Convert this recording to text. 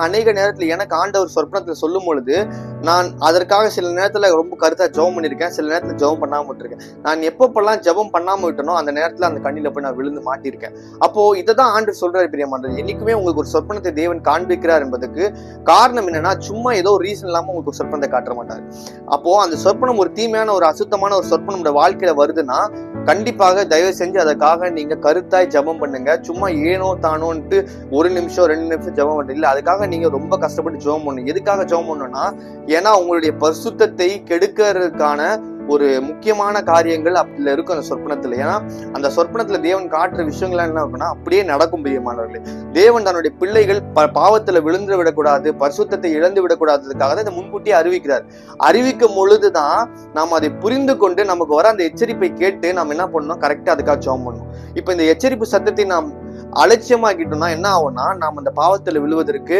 அநேக நேரத்துல எனக்கு ஆண்டவர் சொற்பனத்துல சொல்லும் பொழுது நான் அதற்காக சில நேரத்துல ரொம்ப கருத்தா ஜெபம் பண்ணிருக்கேன், சில நேரத்துல ஜெபம் பண்ணாம விட்டுருக்கேன். நான் எப்பப்பெல்லாம் ஜெபம் பண்ணாம விட்டனோ அந்த நேரத்துல அந்த கண்ணில போய் நான் விழுந்து மாட்டிருக்கேன். அப்போ இதைதான் ஆண்டவர் சொல்றாரு பிரியமானவர்களே, என்னைக்குமே உங்களுக்கு ஒரு சொற்பனத்தை தேவன் காண்பிக்கிறார் என்பதுக்கு காரணம் என்னன்னா, சும்மா ஏதோ ஒரு ரீசன் இல்லாம உங்களுக்கு ஒரு சொற்பனத்தை காட்ட மாட்டாரு. அப்போ அந்த சொற்பனம் ஒரு தீமையான ஒரு அசுத்தமான ஒரு சொற்பனம் நம்முடைய வாழ்க்கையில வருதுன்னா கண்டிப்பாக தயவு செஞ்சு அதற்காக நீங்க கருத்தாய் ஜெபம் பண்ணுங்க. சும்மா ஏனோ தானோன்ட்டு 1 நிமிஷம் 2 நிமிஷம் ஜெபம் பண்ணல, இல்ல அதுக்காக நீங்க ரொம்ப கஷ்டப்பட்டு ஜெபம் பண்ணணும். எதுக்காக ஜெபம் பண்ணணும்னா, ஏன்னா உங்களுடைய பரிசுத்தத்தை கெடுக்கிறதுக்கான ஒரு முக்கியமான காரியங்கள் அதுல இருக்கும் அந்த சொற்பனத்துல. ஏன்னா அந்த சொற்பனத்துல தேவன் காட்டுற விஷயங்கள் என்ன இருக்குன்னா அப்படியே நடக்கும் பிரியமானவர்களே. தேவன் தன்னுடைய பிள்ளைகள் பாவத்துல விழுந்து விடக்கூடாது, பரிசுத்தத்தை இழந்து விடக்கூடாததுக்காக தான் இதை முன்கூட்டியே அறிவிக்கிறார். அறிவிக்கும் பொழுதுதான் நாம் அதை புரிந்து கொண்டு நமக்கு வர அந்த எச்சரிப்பை கேட்டு நாம் என்ன பண்ணணும், கரெக்டா அதுக்காக ஜெபம் பண்ணணும். இப்ப இந்த எச்சரிப்பு சத்தத்தை நாம் அலட்சியமாக்கிட்டோம்னா என்ன ஆகும்னா, நாம் அந்த பாவத்துல விழுவதற்கு